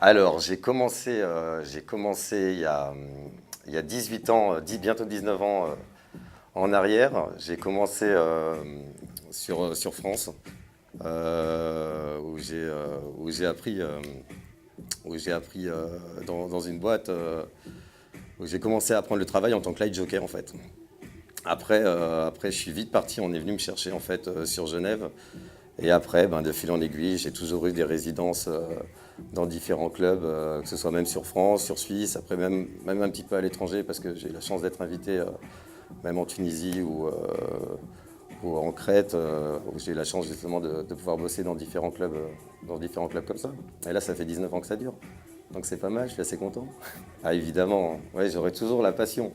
Alors, j'ai commencé il y a 18 ans, bientôt 19 ans en arrière. J'ai commencé sur France, où j'ai appris dans une boîte, où j'ai commencé à apprendre le travail en tant que light joker en fait. Après, je suis vite parti, on est venu me chercher en fait sur Genève. Et après, de fil en aiguille, j'ai toujours eu des résidences dans différents clubs, que ce soit même sur France, sur Suisse, après même un petit peu à l'étranger, parce que j'ai eu la chance d'être invité même en Tunisie ou en Crète, où j'ai eu la chance justement de pouvoir bosser dans différents clubs comme ça. Et là, ça fait 19 ans que ça dure. Donc c'est pas mal, je suis assez content. Ah évidemment, ouais, j'aurai toujours la passion.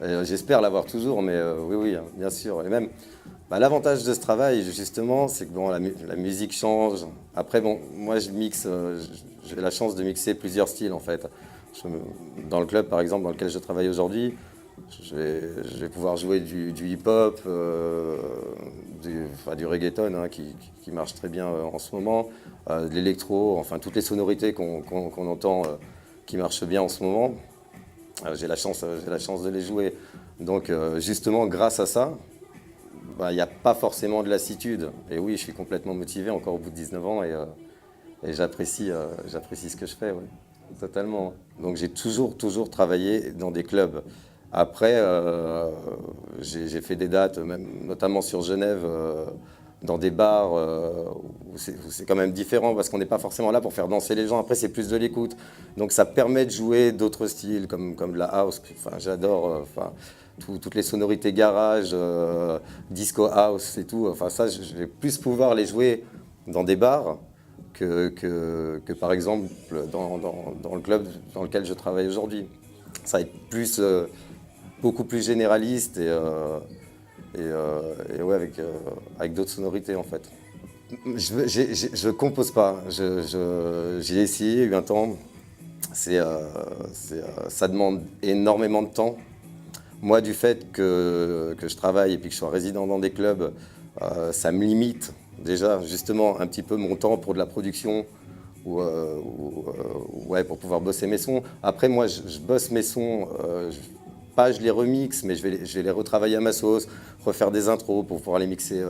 J'espère l'avoir toujours, mais oui, oui, hein, bien sûr. Et même, l'avantage de ce travail, justement, c'est que bon, la musique change. Après, bon, moi, je mixe, j'ai la chance de mixer plusieurs styles, en fait. Dans le club, par exemple, dans lequel je travaille aujourd'hui, je vais pouvoir jouer du hip-hop, du reggaeton, hein, qui marche très bien en ce moment, de l'électro, enfin, toutes les sonorités qu'on entend qui marchent bien en ce moment. J'ai la chance de les jouer. Donc, justement, grâce à ça, il n'y a pas forcément de lassitude. Et oui, je suis complètement motivé encore au bout de 19 ans et j'apprécie ce que je fais, ouais, totalement. Donc j'ai toujours travaillé dans des clubs. Après, j'ai fait des dates, même, notamment sur Genève, dans des bars où c'est quand même différent parce qu'on n'est pas forcément là pour faire danser les gens. Après, c'est plus de l'écoute. Donc ça permet de jouer d'autres styles comme de la house. Enfin, j'adore. Toutes les sonorités garage, disco house et tout. Enfin, ça, je vais plus pouvoir les jouer dans des bars que par exemple, dans le club dans lequel je travaille aujourd'hui. Ça va être beaucoup plus généraliste et ouais, avec d'autres sonorités en fait. Je compose pas. J'ai essayé, eu un temps. Ça demande énormément de temps. Moi, du fait que je travaille et puis que je sois résident dans des clubs, ça me limite déjà justement un petit peu mon temps pour de la production ouais, pour pouvoir bosser mes sons. Après, moi, je bosse mes sons, pas je les remixe, mais je vais les retravailler à ma sauce, refaire des intros pour pouvoir les mixer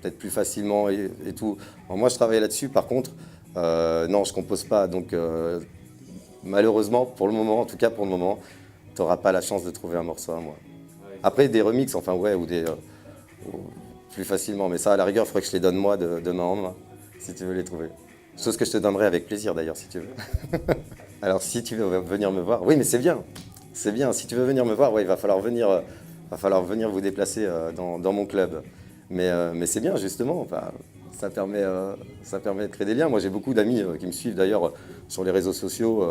peut-être plus facilement et tout. Alors, moi, je travaille là-dessus. Par contre, non, je compose pas. Donc, malheureusement, pour le moment, en tout cas pour le moment, tu n'auras pas la chance de trouver un morceau à moi. Après, des remixes, enfin, ouais, ou plus facilement. Mais ça, à la rigueur, il faudrait que je les donne moi de main en main, si tu veux les trouver. Chose que je te donnerai avec plaisir, d'ailleurs, si tu veux. Alors, si tu veux venir me voir, oui, mais c'est bien. C'est bien. Si tu veux venir me voir, ouais, il va falloir venir vous déplacer dans mon club. Mais c'est bien, justement. Enfin, ça permet de créer des liens. Moi, j'ai beaucoup d'amis qui me suivent, d'ailleurs, sur les réseaux sociaux.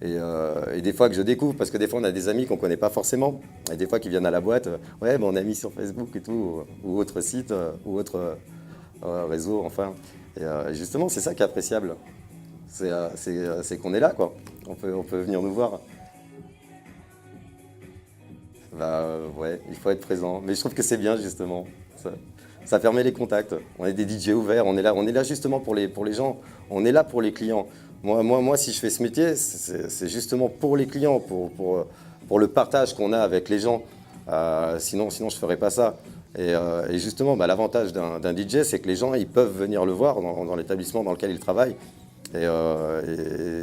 Et des fois que je découvre, parce que des fois on a des amis qu'on ne connaît pas forcément, et des fois qui viennent à la boîte, ouais, on a mis sur Facebook et tout, ou autre site, ou autre réseau, enfin. Et justement, c'est ça qui est appréciable. C'est qu'on est là, quoi. On peut venir nous voir. Ouais, il faut être présent. Mais je trouve que c'est bien, justement. Ça permet les contacts. On est des DJ ouverts, on est là justement pour les gens, on est là pour les clients. Moi, si je fais ce métier, c'est justement pour les clients, pour le partage qu'on a avec les gens. Sinon, je ne ferais pas ça. Et justement, l'avantage d'un DJ, c'est que les gens, ils peuvent venir le voir dans l'établissement dans lequel ils travaillent. Et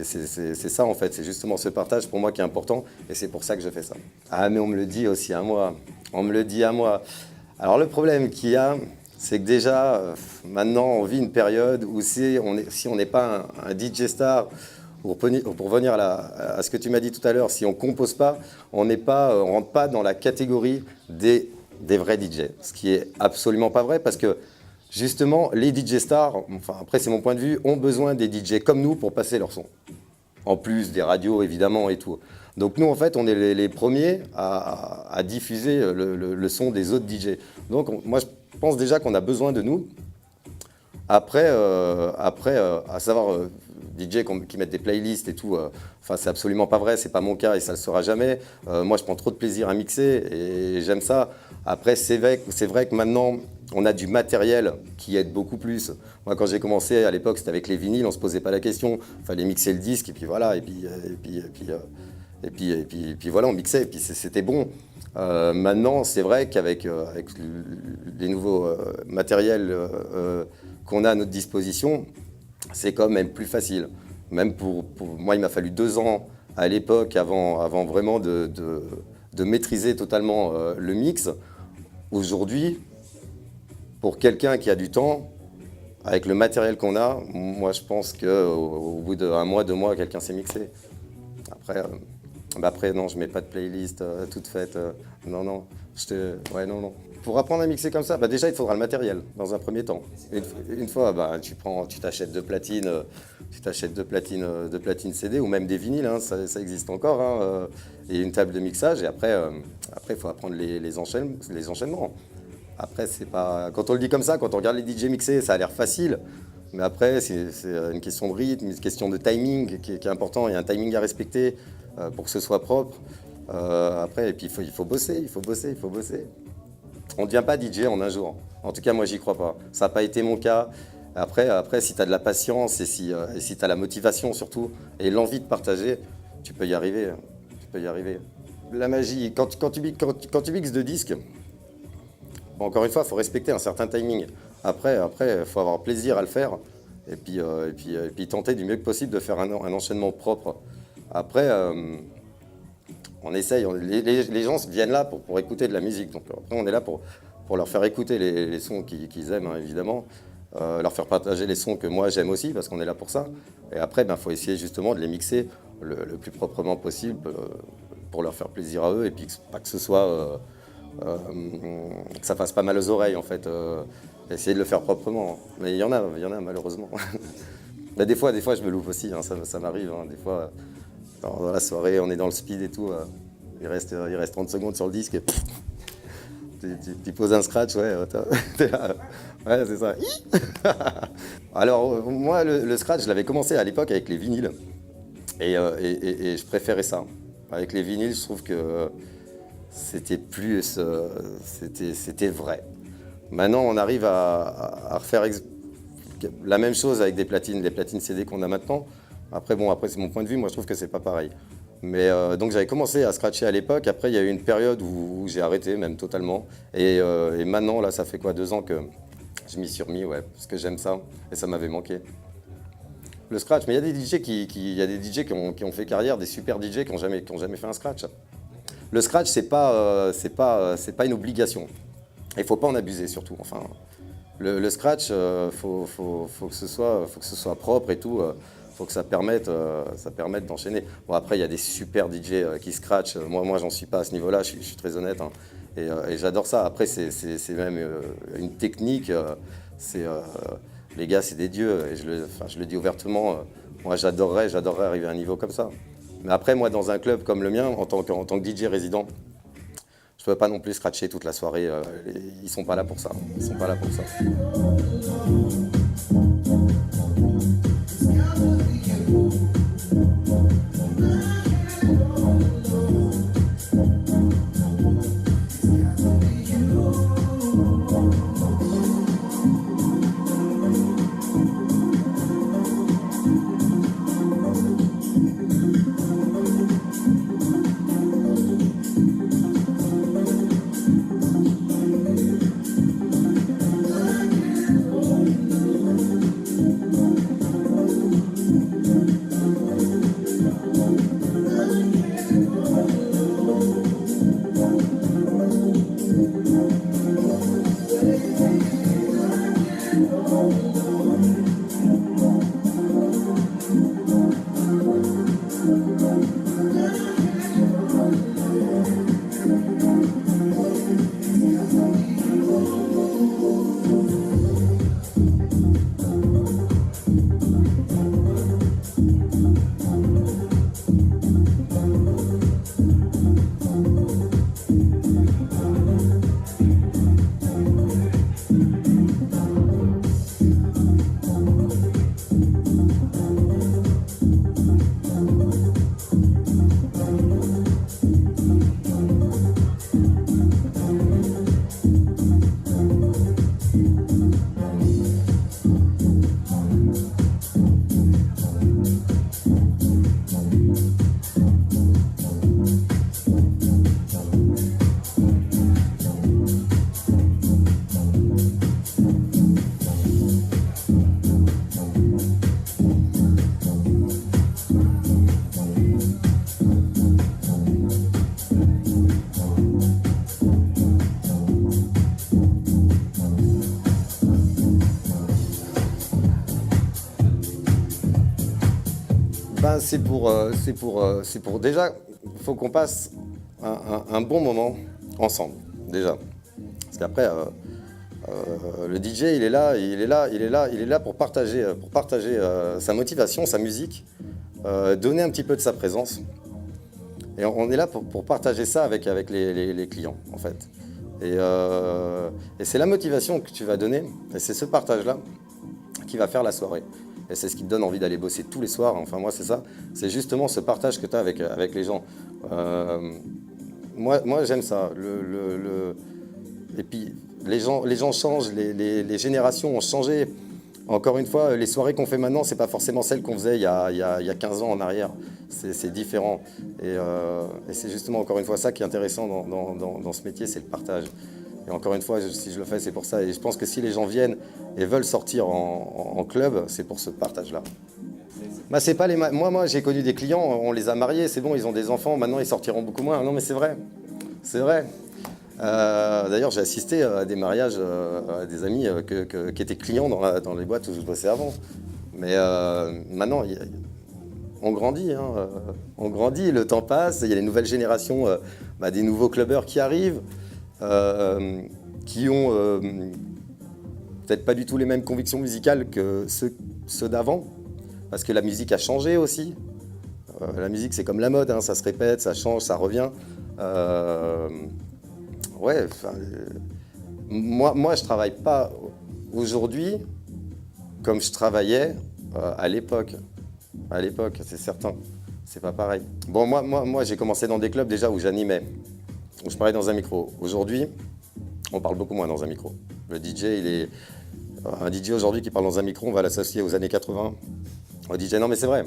c'est ça, en fait. C'est justement ce partage pour moi qui est important. Et c'est pour ça que je fais ça. Ah, mais on me le dit aussi à moi. On me le dit à moi. Alors, le problème qu'il y a, c'est que déjà, maintenant, on vit une période où si on n'est pas un DJ star, pour revenir à ce que tu m'as dit tout à l'heure, si on ne compose pas, on ne rentre pas dans la catégorie des vrais DJ. Ce qui est absolument pas vrai parce que, justement, les DJ stars, enfin, après, c'est mon point de vue, ont besoin des DJ comme nous pour passer leur son. En plus des radios, évidemment, et tout. Donc nous, en fait, on est les premiers à diffuser le son des autres DJ. Donc moi, je pense déjà qu'on a besoin de nous. Après, à savoir DJ qui mettent des playlists et tout. Enfin, c'est absolument pas vrai, c'est pas mon cas et ça le sera jamais. Moi, je prends trop de plaisir à mixer et j'aime ça. Après, c'est vrai que maintenant, on a du matériel qui aide beaucoup plus. Moi, quand j'ai commencé à l'époque, c'était avec les vinyles, on se posait pas la question. Il fallait mixer le disque et puis voilà, et puis voilà, on mixait et puis c'était bon. Maintenant, c'est vrai avec les nouveaux matériels qu'on a à notre disposition, c'est quand même plus facile. Même pour moi, il m'a fallu 2 ans à l'époque avant vraiment de maîtriser totalement le mix. Aujourd'hui, pour quelqu'un qui a du temps, avec le matériel qu'on a, moi je pense qu'au bout d'1 mois, 2 mois, quelqu'un s'est mixé. Après, non, je mets pas de playlist toute faite. Non, non. Ouais, non, non. Pour apprendre à mixer comme ça, déjà, il faudra le matériel, dans un premier temps. Une fois, tu t'achètes 2 platines, de platines CD ou même des vinyles, hein, ça existe encore, hein, et une table de mixage. Et après, il faut apprendre les enchaînements. Après, c'est pas... Quand on le dit comme ça, quand on regarde les DJ mixer, ça a l'air facile. Mais après, c'est une question de rythme, une question de timing qui est important. Il y a un timing à respecter pour que ce soit propre. Après, et puis il faut bosser. On ne devient pas DJ en un jour. En tout cas, moi, j'y crois pas. Ça n'a pas été mon cas. Après si tu as de la patience et si tu as la motivation surtout et l'envie de partager, tu peux y arriver. La magie, quand tu mixes 2 disques, bon, encore une fois, il faut respecter un certain timing. Après, il faut avoir plaisir à le faire et puis tenter du mieux que possible de faire un enchaînement propre. Après, on essaye. Les gens viennent là pour écouter de la musique. Donc après, on est là pour leur faire écouter les sons qu'ils aiment, hein, évidemment. Leur faire partager les sons que moi j'aime aussi, parce qu'on est là pour ça. Et après, faut essayer justement de les mixer le plus proprement possible pour leur faire plaisir à eux et puis pas que ce soit... que ça fasse pas mal aux oreilles en fait, essayer de le faire proprement. Mais il y en a malheureusement. Mais des fois je me loupe aussi, hein, ça m'arrive. Hein, des fois, dans la soirée, on est dans le speed et tout, il reste 30 secondes sur le disque et tu poses un scratch, ouais, ouais c'est ça. Alors moi le scratch, je l'avais commencé à l'époque avec les vinyles et je préférais ça. Avec les vinyles, je trouve que c'était vrai. Maintenant, on arrive à refaire la même chose avec les platines CD qu'on a maintenant. Après, c'est mon point de vue, moi je trouve que c'est pas pareil. Mais donc j'avais commencé à scratcher à l'époque. Après, il y a eu une période où j'ai arrêté, même totalement. Et maintenant, là, ça fait 2 ans que je m'y suis remis, ouais, parce que j'aime ça et ça m'avait manqué. Le scratch, mais il y a des DJ qui ont fait carrière, des super DJ qui ont jamais fait un scratch. Le scratch, c'est pas une obligation. Il faut pas en abuser surtout. Enfin, le scratch, faut que ce soit propre et tout. Faut que ça permette d'enchaîner. Bon, après, il y a des super DJ qui scratchent. Moi, j'en suis pas à ce niveau-là. Je suis très honnête. Hein. Et j'adore ça. Après, c'est même une technique. Les gars, c'est des dieux. Et je le dis ouvertement. Moi, j'adorerais arriver à un niveau comme ça. Mais après, moi, dans un club comme le mien, en tant que DJ résident, je peux pas non plus scratcher toute la soirée. Ils sont pas là pour ça. c'est pour déjà, il faut qu'on passe un bon moment ensemble, déjà. Parce qu'après, le DJ, il est là pour partager sa motivation, sa musique, donner un petit peu de sa présence. Et on est là pour partager ça avec les clients, en fait. Et c'est la motivation que tu vas donner, et c'est ce partage-là qui va faire la soirée. Et c'est ce qui te donne envie d'aller bosser tous les soirs. Enfin, moi, c'est ça. C'est justement ce partage que tu as avec les gens. Moi j'aime ça. Et puis, les gens changent, les générations ont changé. Encore une fois, les soirées qu'on fait maintenant, c'est pas forcément celles qu'on faisait il y a 15 ans en arrière. C'est différent. Et c'est justement, encore une fois, ça qui est intéressant dans ce métier, c'est le partage. Et encore une fois, si je le fais, c'est pour ça. Et je pense que si les gens viennent et veulent sortir en club, c'est pour ce partage-là. Bah, c'est pas moi, j'ai connu des clients, on les a mariés, c'est bon, ils ont des enfants, maintenant ils sortiront beaucoup moins. Non, mais c'est vrai. C'est vrai. D'ailleurs, j'ai assisté à des mariages à des amis qui étaient clients dans les boîtes où je bossais avant. Mais maintenant, on grandit, hein, on grandit, le temps passe, il y a les nouvelles générations, des nouveaux clubbers qui arrivent, qui ont peut-être pas du tout les mêmes convictions musicales que ceux d'avant, parce que la musique a changé aussi. La musique, c'est comme la mode, hein, ça se répète, ça change, ça revient. Moi, je travaille pas aujourd'hui comme je travaillais à l'époque. À l'époque, c'est certain. C'est pas pareil. Bon, moi, j'ai commencé dans des clubs déjà où j'animais, où je parlais dans un micro. Aujourd'hui, on parle beaucoup moins dans un micro. Le DJ, un DJ aujourd'hui qui parle dans un micro, on va l'associer aux années 80. Au DJ, non mais c'est vrai.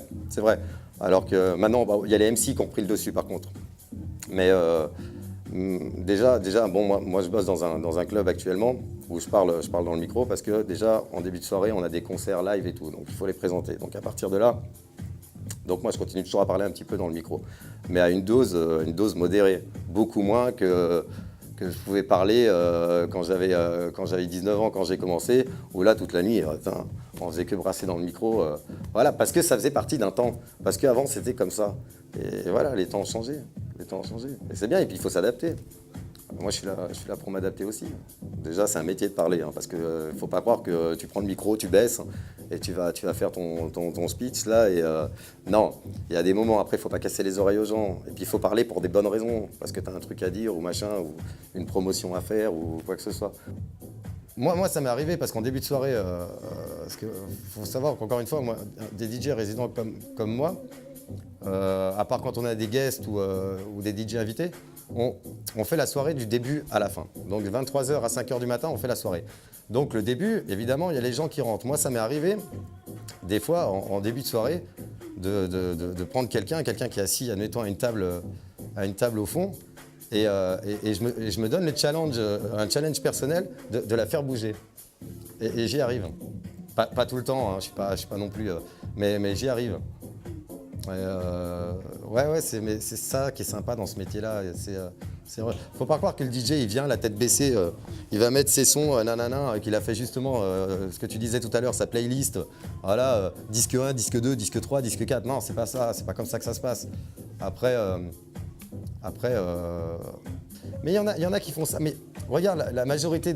Alors que maintenant, il y a les MC qui ont pris le dessus par contre. Mais déjà, bon, moi je bosse dans un club actuellement où je parle dans le micro parce que déjà en début de soirée on a des concerts live et tout, donc il faut les présenter. Donc à partir de là, donc moi je continue toujours à parler un petit peu dans le micro, mais à une dose modérée, beaucoup moins que je pouvais parler quand j'avais 19 ans, quand j'ai commencé, où là toute la nuit, on faisait que brasser dans le micro, voilà, parce que ça faisait partie d'un temps, parce qu'avant c'était comme ça. Et voilà, les temps ont changé. Et c'est bien, et puis il faut s'adapter. Moi, je suis là pour m'adapter aussi. Déjà, c'est un métier de parler, hein, parce qu'il ne faut pas croire que tu prends le micro, tu baisses, et tu vas faire ton speech, là. Et non, il y a des moments, après, il ne faut pas casser les oreilles aux gens. Et puis, il faut parler pour des bonnes raisons, parce que tu as un truc à dire, ou machin, ou une promotion à faire, ou quoi que ce soit. Moi, ça m'est arrivé, parce qu'en début de soirée, parce que faut savoir qu'encore une fois, moi, des DJ résidents comme moi, à part quand on a des guests ou des DJ invités, on fait la soirée du début à la fin. Donc 23h à 5h du matin, on fait la soirée. Donc le début, évidemment, il y a les gens qui rentrent. Moi, ça m'est arrivé, des fois, en début de soirée, de prendre quelqu'un qui est assis, admettons, à une table au fond, et je me donne un challenge personnel de la faire bouger. Et j'y arrive. Pas tout le temps, hein, je suis pas non plus... mais j'y arrive. C'est ça qui est sympa dans ce métier-là. C'est vrai. Faut pas croire que le DJ, il vient la tête baissée, il va mettre ses sons, qu'il a fait justement ce que tu disais tout à l'heure, sa playlist. Voilà, disque 1, disque 2, disque 3, disque 4. Non, c'est pas ça, c'est pas comme ça que ça se passe. Après, mais il y en a qui font ça. Mais regarde, la majorité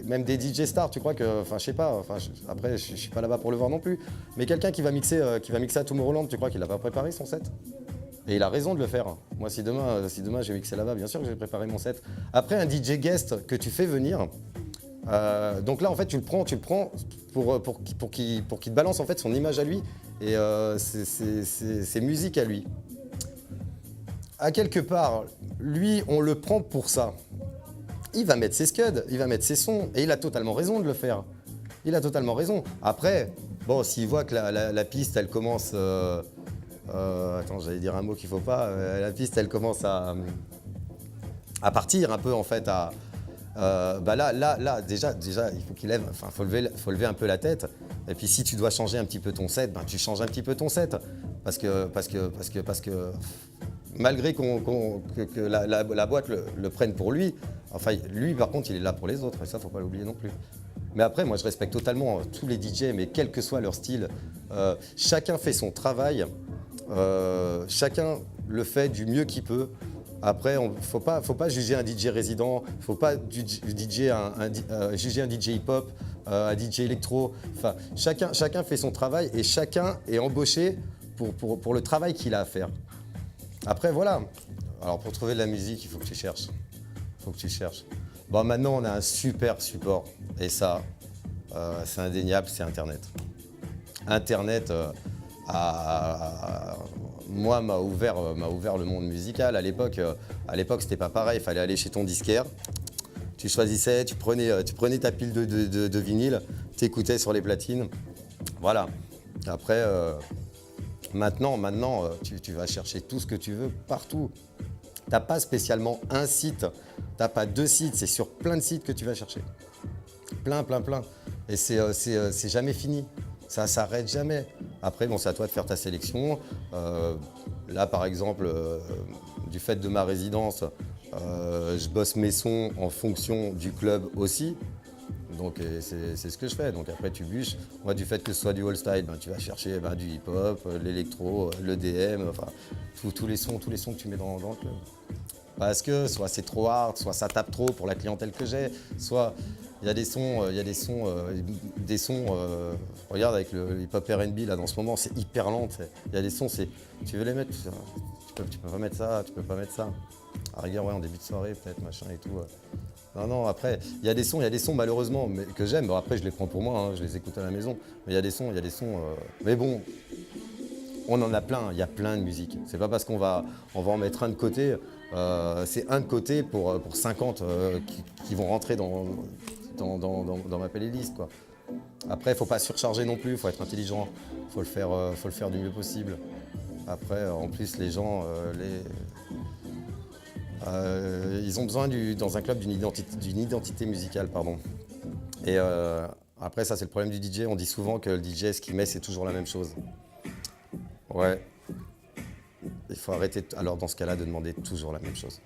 même des DJ stars, tu crois que, enfin, je sais pas. Après, je suis pas là-bas pour le voir non plus. Mais quelqu'un qui va mixer à Tomorrowland, tu crois qu'il a pas préparé son set? Et il a raison de le faire. Moi, si demain je vais mixer là-bas, bien sûr que j'ai préparé mon set. Après, un DJ guest que tu fais venir, donc là, en fait, tu le prends pour qu'il te balance en fait son image à lui et ses musiques à lui. À quelque part, lui, on le prend pour ça. Il va mettre ses scuds, il va mettre ses sons, et il a totalement raison de le faire. Il a totalement raison. Après, bon, s'il voit que la piste, elle commence... attends, j'allais dire un mot qu'il ne faut pas. La piste, elle commence à partir un peu, en fait. Là, déjà, il faut qu'il lève... Enfin, faut lever un peu la tête. Et puis, si tu dois changer un petit peu ton set, tu changes un petit peu ton set. Parce que malgré que la boîte le prenne pour lui, enfin, lui, par contre, il est là pour les autres, et ça, faut pas l'oublier non plus. Mais après, moi, je respecte totalement tous les DJ, mais quel que soit leur style, chacun fait son travail chacun le fait du mieux qu'il peut. Après, faut pas juger un DJ résident, faut pas juger un DJ hip-hop, un DJ électro. Enfin, chacun fait son travail et chacun est embauché pour le travail qu'il a à faire. Après, voilà. Alors, pour trouver de la musique, il faut que tu cherches. Bon, maintenant, on a un super support. Et ça, c'est indéniable, c'est Internet. Internet, moi, m'a ouvert le monde musical. À l'époque, c'était pas pareil. Il fallait aller chez ton disquaire. Tu choisissais, tu prenais ta pile de vinyle, tu écoutais sur les platines. Voilà. Après, maintenant, tu vas chercher tout ce que tu veux partout. Tu n'as pas spécialement un site, tu n'as pas 2 sites, c'est sur plein de sites que tu vas chercher. Plein. Et c'est jamais fini. Ça s'arrête jamais. Après, bon, c'est à toi de faire ta sélection. Là, par exemple, du fait de ma résidence, je bosse mes sons en fonction du club aussi. Donc, c'est ce que je fais. Donc après, tu bûches. Moi, du fait que ce soit du old style, tu vas chercher du hip-hop, l'électro, le DM, enfin, tous les sons que tu mets dans le club. Parce que soit c'est trop hard, soit ça tape trop pour la clientèle que j'ai, soit il y a des sons, regarde avec le hip-hop R&B là dans ce moment, c'est hyper lent. Il y a des sons, tu veux les mettre, tu peux pas mettre ça, tu peux pas mettre ça. À rigueur, ouais, en début de soirée peut-être, machin et tout. Non, après, il y a des sons malheureusement que j'aime. Bon, après, je les prends pour moi, hein, je les écoute à la maison. Mais il y a des sons. Mais bon, on en a plein, il y a plein de musique. C'est pas parce qu'on va en mettre un de côté, c'est un de côté pour 50 qui vont rentrer dans ma playlist, quoi. Après, il ne faut pas surcharger non plus, il faut être intelligent, il faut le faire du mieux possible. Après, en plus, les gens, ils ont besoin dans un club d'une identité musicale, pardon. Et après, ça c'est le problème du DJ. On dit souvent que le DJ, ce qu'il met, c'est toujours la même chose. Ouais. Il faut arrêter, alors dans ce cas-là, de demander toujours la même chose.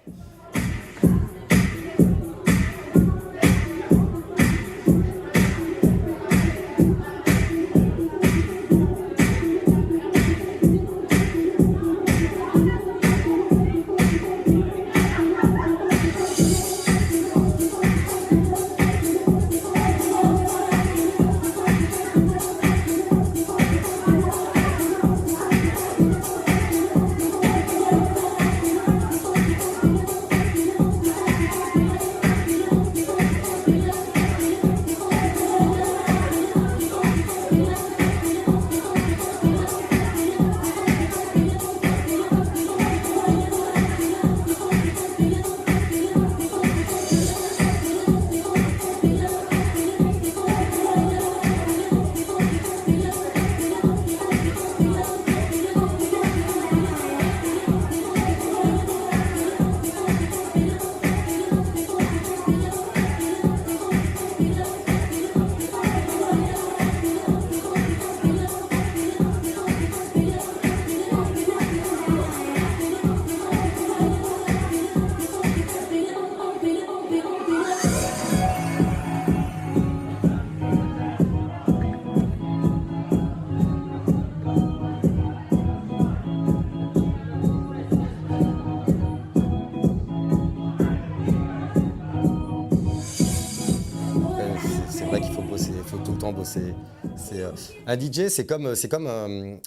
Un DJ, c'est comme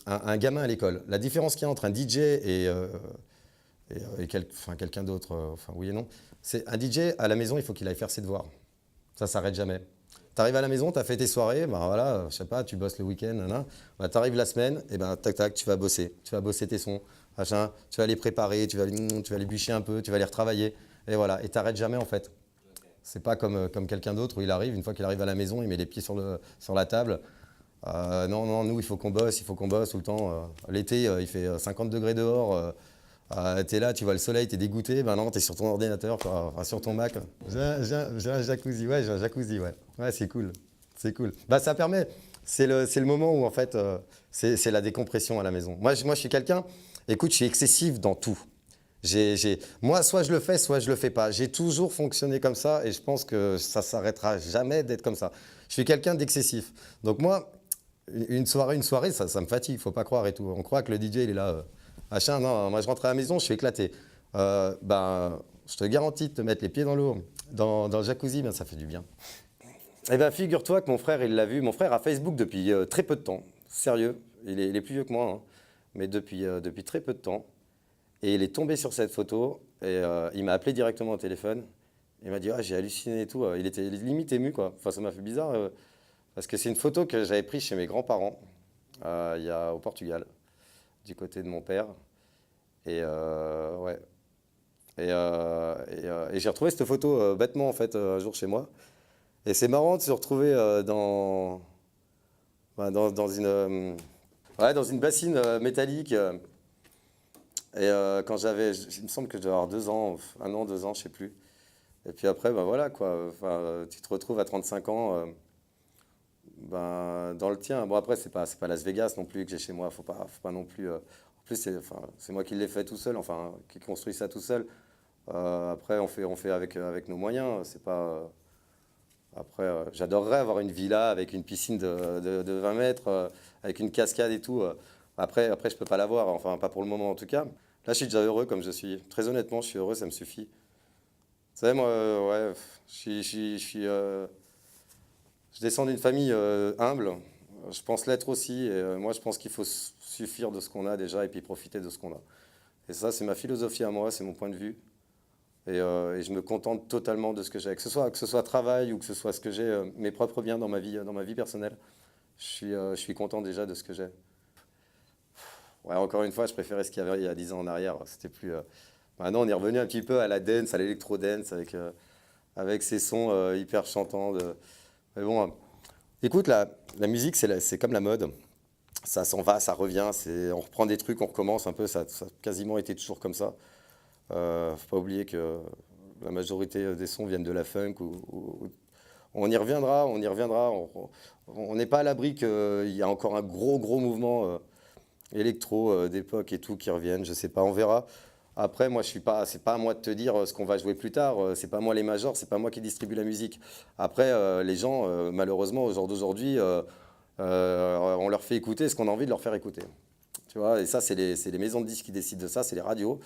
un gamin à l'école. La différence qu'il y a entre un DJ et quelqu'un d'autre, oui et non, c'est un DJ à la maison, il faut qu'il aille faire ses devoirs. Ça s'arrête jamais. Tu arrives à la maison, tu as fait tes soirées, voilà, je sais pas, tu bosses le week-end, tu arrives la semaine, et tac, tu vas bosser. Tu vas bosser tes sons, machin, tu vas les préparer, tu vas les bûcher un peu, tu vas les retravailler, et voilà, et tu n'arrêtes jamais en fait. C'est pas comme quelqu'un d'autre où il arrive, une fois qu'il arrive à la maison, il met les pieds sur la table. Non, nous, il faut qu'on bosse tout le temps. L'été, il fait 50 degrés dehors. T'es là, tu vois le soleil, t'es dégoûté. Ben non, t'es sur ton ordinateur, sur ton Mac. J'ai un jacuzzi, ouais. Ouais, c'est cool. Ça permet, c'est le moment où, en fait, c'est la décompression à la maison. Moi, je suis quelqu'un, écoute, je suis excessif dans tout. Moi, soit je le fais, soit je le fais pas. J'ai toujours fonctionné comme ça et je pense que ça s'arrêtera jamais d'être comme ça. Je suis quelqu'un d'excessif. Donc moi, une soirée, ça me fatigue, faut pas croire et tout. On croit que le DJ, il est là, machin. Non, moi, je rentre à la maison, je suis éclaté. Ben, je te garantis de te mettre les pieds dans l'eau, dans le jacuzzi, ben, ça fait du bien. Eh bien, figure-toi que mon frère, il l'a vu. Mon frère a Facebook depuis très peu de temps. Sérieux, il est plus vieux que moi, hein, mais depuis très peu de temps. Et il est tombé sur cette photo et il m'a appelé directement au téléphone. Il m'a dit, ah, j'ai halluciné et tout. Il était limite ému, quoi. Enfin, ça m'a fait bizarre parce que c'est une photo que j'avais prise chez mes grands-parents au Portugal, du côté de mon père. Et ouais. Et j'ai retrouvé cette photo bêtement, en fait, un jour chez moi. Et c'est marrant de se retrouver dans une bassine métallique. Quand il me semble que je devais avoir 2 ans, 1 an, 2 ans, je sais plus. Et puis après, ben voilà quoi. Enfin, tu te retrouves à 35 ans ben, dans le tien. Bon après, c'est pas Las Vegas non plus que j'ai chez moi. Faut pas non plus. En plus, c'est moi qui l'ai fait tout seul, enfin, qui construit ça tout seul. Après, on fait avec nos moyens. C'est pas. Après, j'adorerais avoir une villa avec une piscine de 20 mètres, avec une cascade et tout. Après, je peux pas l'avoir, enfin, pas pour le moment en tout cas. Là, je suis déjà heureux comme je suis. Très honnêtement, je suis heureux, ça me suffit. Vous savez, moi, ouais, je descends d'une famille humble. Je pense l'être aussi. Et moi, je pense qu'il faut suffire de ce qu'on a déjà et puis profiter de ce qu'on a. Et ça, c'est ma philosophie à moi, c'est mon point de vue. Et je me contente totalement de ce que j'ai. Que ce soit travail ou que ce soit ce que j'ai, mes propres biens dans ma vie personnelle. Je suis content déjà de ce que j'ai. Ouais, encore une fois, je préférais ce qu'il y avait il y a 10 ans en arrière. C'était plus. Maintenant, on est revenu un petit peu à la dance, à l'électro-dance, avec ces sons hyper chantants. Mais bon, écoute, la musique, c'est comme la mode. Ça s'en va, ça revient. On reprend des trucs, on recommence un peu. Ça a quasiment été toujours comme ça. Faut pas oublier que la majorité des sons viennent de la funk. On y reviendra, on y reviendra. On n'est pas à l'abri qu'il y a encore un gros mouvement électro d'époque et tout qui reviennent. Je sais pas, on verra. Après, moi, c'est pas à moi de te dire ce qu'on va jouer plus tard. C'est pas moi les majors, c'est pas moi qui distribue la musique. Après, les gens, malheureusement, au jour d'aujourd'hui, on leur fait écouter ce qu'on a envie de leur faire écouter. Tu vois, et ça, c'est les maisons de disques qui décident de ça, c'est les radios.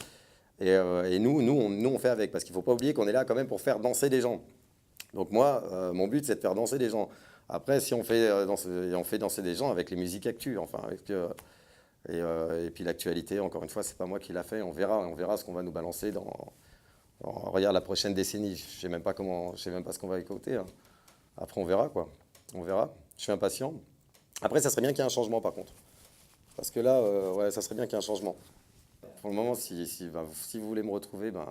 Et nous, on fait avec, parce qu'il ne faut pas oublier qu'on est là quand même pour faire danser des gens. Donc moi, mon but, c'est de faire danser des gens. Après, si on fait, on fait danser des gens avec les musiques actuelles, enfin, et puis l'actualité, encore une fois, c'est pas moi qui l'a fait. On verra ce qu'on va nous balancer regarde, la prochaine décennie. Je sais même pas ce qu'on va écouter, hein. Après, on verra, quoi. On verra. Je suis impatient. Après, ça serait bien qu'il y ait un changement, par contre. Parce que là, ouais, ça serait bien qu'il y ait un changement. Pour le moment, si vous voulez me retrouver, ben,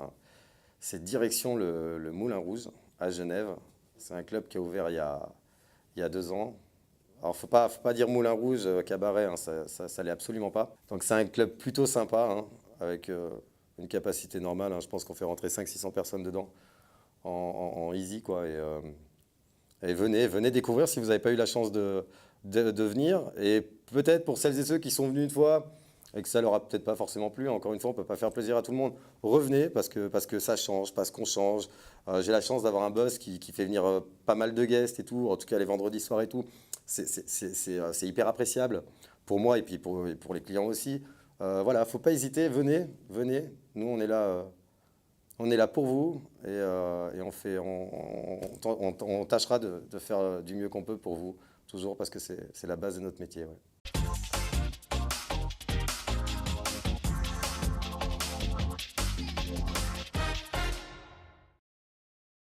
c'est direction le Moulin Rouge à Genève. C'est un club qui a ouvert il y a 2 ans. Alors, faut pas dire Moulin Rouge, cabaret, hein, ça l'est absolument pas. Donc, c'est un club plutôt sympa, hein, avec une capacité normale, hein. Je pense qu'on fait rentrer 500-600 personnes dedans en easy, quoi. Et venez découvrir si vous n'avez pas eu la chance de venir. Et peut-être pour celles et ceux qui sont venus une fois et que ça leur a peut-être pas forcément plu, encore une fois, on ne peut pas faire plaisir à tout le monde. Revenez parce que ça change, parce qu'on change. J'ai la chance d'avoir un boss qui fait venir pas mal de guests et tout, en tout cas les vendredis soirs et tout. C'est hyper appréciable pour moi et puis et pour les clients aussi. Voilà, faut pas hésiter, venez. Nous, on est là pour vous et on tâchera de faire du mieux qu'on peut pour vous, toujours parce que c'est la base de notre métier. Ouais.